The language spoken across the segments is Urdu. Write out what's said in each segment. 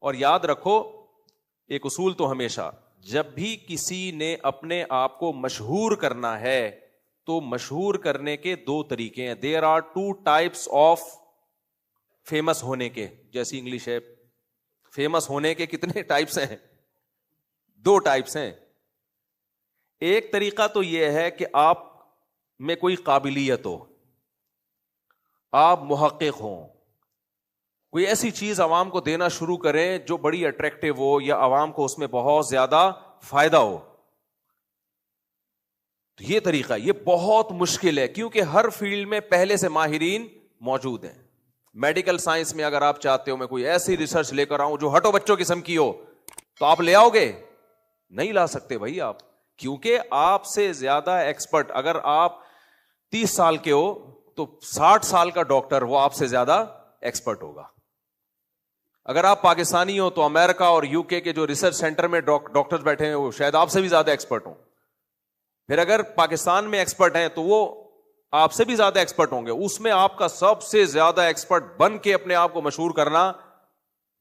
اور یاد رکھو ایک اصول تو ہمیشہ، جب بھی کسی نے اپنے آپ کو مشہور کرنا ہے تو مشہور کرنے کے دو طریقے ہیں. There are two types of famous ہونے کے. جیسی انگلش ہے، فیمس ہونے کے کتنے ٹائپس ہیں؟ دو ٹائپس ہیں. ایک طریقہ تو یہ ہے کہ آپ میں کوئی قابلیت ہو، آپ محقق ہوں، کوئی ایسی چیز عوام کو دینا شروع کریں جو بڑی اٹریکٹیو ہو یا عوام کو اس میں بہت زیادہ فائدہ ہو. تو یہ طریقہ یہ بہت مشکل ہے، کیونکہ ہر فیلڈ میں پہلے سے ماہرین موجود ہیں. میڈیکل سائنس میں اگر آپ چاہتے ہو میں کوئی ایسی ریسرچ لے کر آؤں جو ہٹو بچوں قسم کی ہو، تو آپ لے آؤ گے؟ نہیں لا سکتے بھائی آپ، کیونکہ آپ سے زیادہ ایکسپرٹ، اگر آپ 30 سال کے ہو تو 60 سال کا ڈاکٹر وہ آپ سے زیادہ ایکسپرٹ ہوگا. اگر آپ پاکستانی ہو تو امریکہ اور یو کے جو ریسرچ سینٹر میں ڈاکٹرز بیٹھے ہیں وہ شاید آپ سے بھی زیادہ ایکسپرٹ ہوں. پھر اگر پاکستان میں ایکسپرٹ ہیں تو وہ آپ سے بھی زیادہ ایکسپرٹ ہوں گے. اس میں آپ کا سب سے زیادہ ایکسپرٹ بن کے اپنے آپ کو مشہور کرنا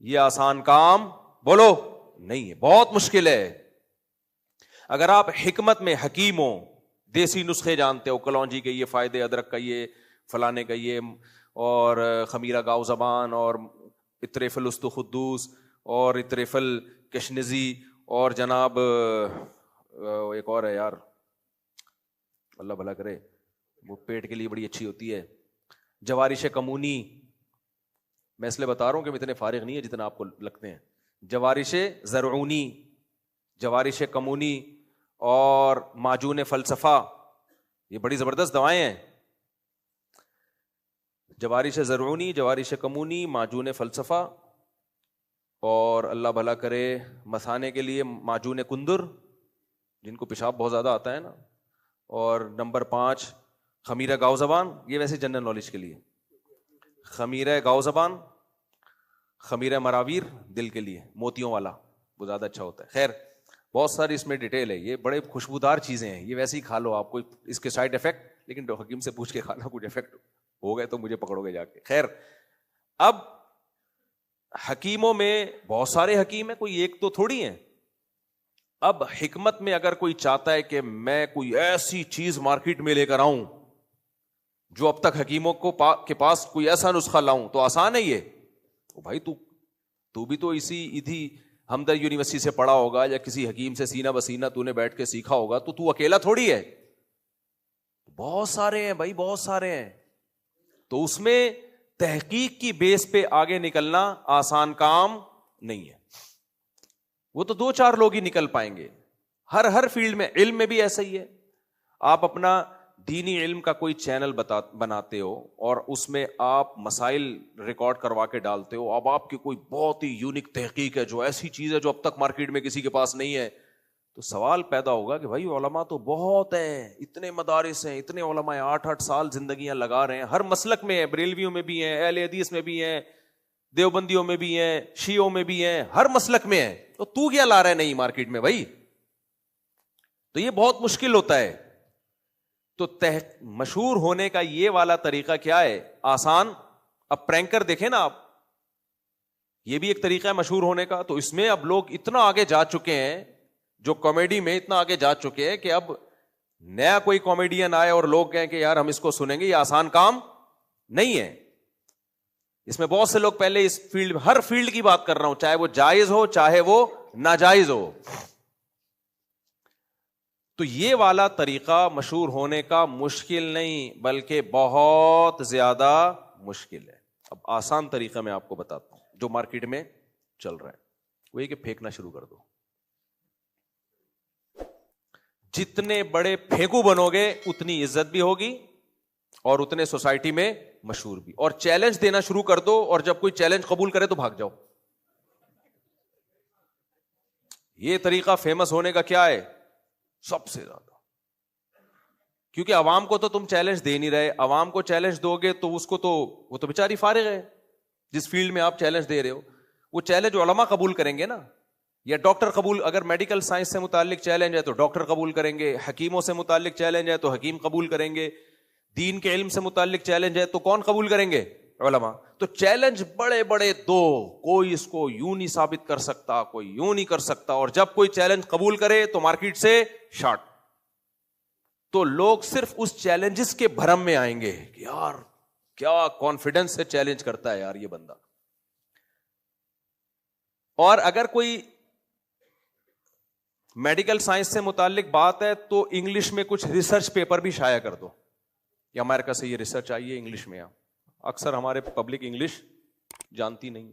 یہ آسان کام بولو نہیں ہے، بہت مشکل ہے. اگر آپ حکمت میں حکیم ہو، دیسی نسخے جانتے ہو، کلونجی کے یہ فائدے، ادرک کا یہ، فلانے کا یہ، اور خمیرہ گاؤ زبان، اور اطریف الست خدوس، اور اطریف الکشنزی، اور جناب ایک اور ہے یار، اللہ بھلا کرے، وہ پیٹ کے لیے بڑی اچھی ہوتی ہے، جوارش کمونی. میں اس لیے بتا رہا ہوں کہ اتنے فارغ نہیں ہے جتنا آپ کو لگتے ہیں. جوارش زرعونی، جوارش کمونی، اور معجون فلسفہ، یہ بڑی زبردست دوائیں ہیں. جوارش زرعونی، جوارش کمونی، معجون فلسفہ، اور اللہ بھلا کرے مثانے کے لیے معجون کندر، جن کو پیشاب بہت زیادہ آتا ہے نا، اور نمبر 5 خمیرہ گاؤ زبان. یہ ویسے جنرل نالج کے لیے. خمیرہ گاؤ زبان، خمیرہ مراویر دل کے لیے، موتیوں والا وہ زیادہ اچھا ہوتا ہے. خیر بہت ساری اس میں ڈیٹیل ہے، یہ بڑے خوشبودار چیزیں ہیں، یہ ویسے ہی کھا لو آپ کو اس کے سائڈ افیکٹ، لیکن حکیم سے پوچھ کے کھانا، کچھ افیکٹ ہو گئے تو مجھے پکڑو گے جا کے. خیر اب حکیموں میں بہت سارے حکیم ہیں، کوئی ایک تو تھوڑی ہیں. اب حکمت میں اگر کوئی چاہتا ہے کہ میں کوئی ایسی چیز مارکیٹ میں لے کر آؤں جو اب تک حکیموں کو کے پاس کوئی ایسا نسخہ لاؤں، تو آسان ہے یہ؟ بھائی تو بھی تو ادھی ہمدر یونیورسٹی سے پڑھا ہوگا یا کسی حکیم سے سینہ بسینہ تو نے بیٹھ کے سیکھا ہوگا، تو اکیلا تھوڑی ہے، بہت سارے ہیں بھائی، بہت سارے ہیں. تو اس میں تحقیق کی بیس پہ آگے نکلنا آسان کام نہیں ہے. وہ تو 2-4 لوگ ہی نکل پائیں گے. ہر فیلڈ میں، علم میں بھی ایسا ہی ہے. آپ اپنا دینی علم کا کوئی چینل بناتے ہو اور اس میں آپ مسائل ریکارڈ کروا کے ڈالتے ہو. اب آپ کی کوئی بہت ہی یونک تحقیق ہے جو ایسی چیز ہے جو اب تک مارکیٹ میں کسی کے پاس نہیں ہے، تو سوال پیدا ہوگا کہ بھائی علماء تو بہت ہیں، اتنے مدارس ہیں، اتنے علماء ہیں، 8-8 سال زندگیاں لگا رہے ہیں، ہر مسلک میں ہیں، بریلویوں میں بھی ہیں، اہل حدیث میں بھی ہیں، دیوبندیوں میں بھی ہیں، شیعوں میں بھی ہیں، ہر مسلک میں ہیں، تو کیا لا رہا ہے نہیں مارکیٹ میں بھائی؟ تو یہ بہت مشکل ہوتا ہے. تو مشہور ہونے کا یہ والا طریقہ کیا ہے؟ آسان. اب پرینکر دیکھیں نا آپ، یہ بھی ایک طریقہ ہے مشہور ہونے کا. تو اس میں اب لوگ اتنا آگے جا چکے ہیں، جو کامیڈی میں اتنا آگے جا چکے ہیں کہ اب نیا کوئی کامیڈین آئے اور لوگ کہیں کہ یار ہم اس کو سنیں گے، یہ آسان کام نہیں ہے. اس میں بہت سے لوگ پہلے اس فیلڈ، ہر فیلڈ کی بات کر رہا ہوں، چاہے وہ جائز ہو چاہے وہ ناجائز ہو. تو یہ والا طریقہ مشہور ہونے کا مشکل نہیں بلکہ بہت زیادہ مشکل ہے. اب آسان طریقہ میں آپ کو بتاتا ہوں جو مارکیٹ میں چل رہا ہے، وہ یہ کہ پھینکنا شروع کر دو. جتنے بڑے پھینکو بنو گے اتنی عزت بھی ہوگی اور اتنے سوسائٹی میں مشہور بھی. اور چیلنج دینا شروع کر دو، اور جب کوئی چیلنج قبول کرے تو بھاگ جاؤ. یہ طریقہ فیمس ہونے کا کیا ہے سب سے زیادہ، کیونکہ عوام کو تو تم چیلنج دے نہیں رہے. عوام کو چیلنج دو گے تو اس کو تو وہ تو بیچاری فارغ ہے. جس فیلڈ میں آپ چیلنج دے رہے ہو وہ چیلنج علماء قبول کریں گے نا، یا ڈاکٹر قبول، اگر میڈیکل سائنس سے متعلق چیلنج ہے تو ڈاکٹر قبول کریں گے، حکیموں سے متعلق چیلنج ہے تو حکیم قبول کریں گے، دین کے علم سے متعلق چیلنج ہے تو کون قبول کریں گے؟ علماء. تو چیلنج بڑے بڑے دو، کوئی اس کو یوں نہیں ثابت کر سکتا، کوئی یوں نہیں کر سکتا، اور جب کوئی چیلنج قبول کرے تو مارکیٹ سے شارٹ. تو لوگ صرف اس چیلنجز کے بھرم میں آئیں گے کہ یار کیا کانفیڈنس سے چیلنج کرتا ہے یار یہ بندہ. اور اگر کوئی میڈیکل سائنس سے متعلق بات ہے تو انگلش میں کچھ ریسرچ پیپر بھی شائع کر دو یا امریکہ سے یہ ریسرچ آئی ہے انگلش میں. اکثر ہمارے پبلک انگلش جانتی نہیں،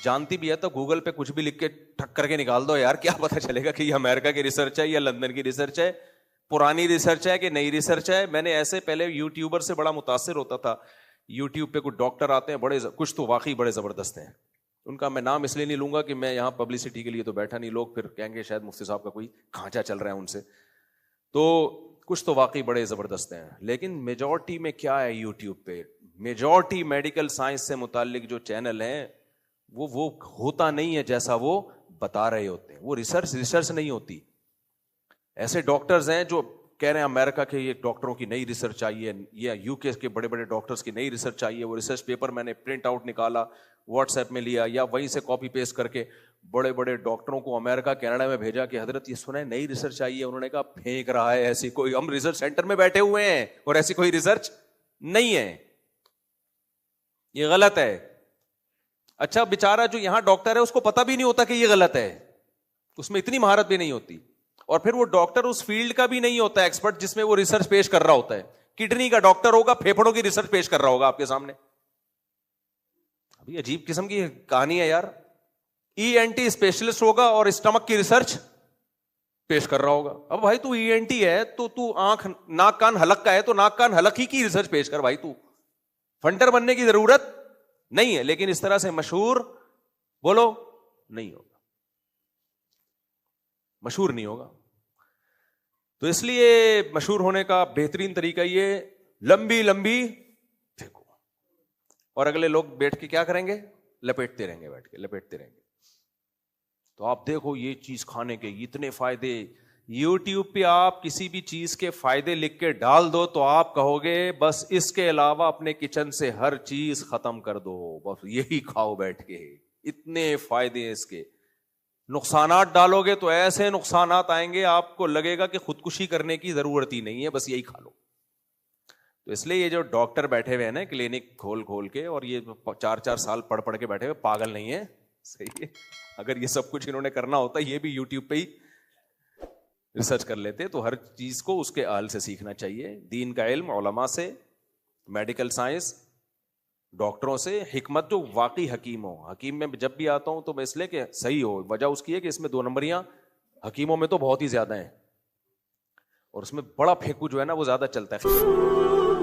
جانتی بھی ہے تو گوگل پہ کچھ بھی لکھ کے ٹھک کر کے نکال دو یار، کیا پتہ چلے گا کہ یہ امریکہ کی ریسرچ ہے یا لندن کی ریسرچ ہے، پرانی ریسرچ ہے کہ نئی ریسرچ ہے. میں نے ایسے پہلے یوٹیوبر سے بڑا متاثر ہوتا تھا. یوٹیوب پہ کچھ ڈاکٹر آتے ہیں بڑے، کچھ تو واقعی بڑے زبردست ہیں. ان کا میں نام اس لیے نہیں لوں گا کہ میں یہاں پبلسٹی کے لیے تو بیٹھا نہیں، لوگ پھر کہیں گے شاید مفتی صاحب کا کوئی کھانچہ چل رہا ہے ان سے. تو کچھ تو واقعی بڑے زبردست ہیں، لیکن میجورٹی میں کیا ہے یوٹیوب پہ، میجورٹی میڈیکل سائنس سے متعلق جو چینل ہیں وہ ہوتا نہیں ہے جیسا وہ بتا رہے ہوتے ہیں. وہ ریسرچ نہیں ہوتی. ایسے ڈاکٹرز ہیں جو کہہ رہے ہیں امریکہ کے یہ ڈاکٹروں کی نئی ریسرچ آئی ہے، یا یو کے کے بڑے بڑے ڈاکٹرز کی نئی ریسرچ آئی ہے. وہ ریسرچ پیپر میں نے پرنٹ آؤٹ نکالا، واٹس ایپ میں لیا یا وہیں سے کاپی پیسٹ کر کے بڑے بڑے ڈاکٹروں کو امریکہ کینیڈا میں بھیجا کہ حضرت یہ سنا ہے نئی ریسرچ آئی ہے. انہوں نے کہا پھینک رہا ہے، ایسی کوئی، ہم ریسرچ سینٹر میں بیٹھے ہوئے ہیں اور ایسی کوئی ریسرچ نہیں ہے، یہ غلط ہے. اچھا بیچارہ جو یہاں ڈاکٹر ہے اس کو پتہ بھی نہیں ہوتا کہ یہ غلط ہے، اس میں اتنی مہارت بھی نہیں ہوتی. اور پھر وہ ڈاکٹر اس فیلڈ کا بھی نہیں ہوتا ایکسپرٹ جس میں وہ ریسرچ پیش کر رہا ہوتا ہے. کڈنی کا ڈاکٹر ہوگا، پھیپھڑوں کی ریسرچ پیش کر رہا ہوگا آپ کے سامنے. ابھی عجیب قسم کی کہانی ہے یار. ای این ٹی اسپیشلسٹ ہوگا اور اسٹمک کی ریسرچ پیش کر رہا ہوگا. اب بھائی تو ای این ٹی ہے تو آنکھ ناک کان حلق کا ہے تو ناک کان حلق ہی کی ریسرچ پیش کر بھائی. تو فنڈر بننے کی ضرورت نہیں ہے، لیکن اس طرح سے مشہور بولو نہیں ہوگا، مشہور نہیں ہوگا. تو اس لیے مشہور ہونے کا بہترین طریقہ یہ لمبی لمبی پھینکو، اور اگلے لوگ بیٹھ کے کیا کریں گے؟ لپیٹتے رہیں گے، بیٹھ کے لپیٹتے رہیں گے. تو آپ دیکھو یہ چیز کھانے کے اتنے فائدے. یوٹیوب پہ آپ کسی بھی چیز کے فائدے لکھ کے ڈال دو تو آپ کہو گے بس اس کے علاوہ اپنے کچن سے ہر چیز ختم کر دو، بس یہی کھاؤ بیٹھ کے، اتنے فائدے ہیں اس کے. نقصانات ڈالو گے تو ایسے نقصانات آئیں گے آپ کو لگے گا کہ خودکشی کرنے کی ضرورت ہی نہیں ہے، بس یہی کھا لو. تو اس لیے یہ جو ڈاکٹر بیٹھے ہوئے ہیں نا کلینک کھول کے، اور یہ 4 سال پڑھ کے بیٹھے ہوئے، پاگل نہیں ہے، صحیح ہے. اگر یہ سب کچھ انہوں نے کرنا ہوتا یہ بھی یوٹیوب پہ ہی ریسرچ کر لیتے. تو ہر چیز کو اس کے اہل سے سیکھنا چاہیے، دین کا علم علماء سے، میڈیکل سائنس ڈاکٹروں سے. حکمت جو واقعی حکیم ہو. حکیم میں جب بھی آتا ہوں تو میں اس لیے کہ صحیح ہو، وجہ اس کی ہے کہ اس میں 2 نمبریاں حکیموں میں تو بہت ہی زیادہ ہیں، اور اس میں بڑا پھینکو جو ہے نا وہ زیادہ چلتا ہے.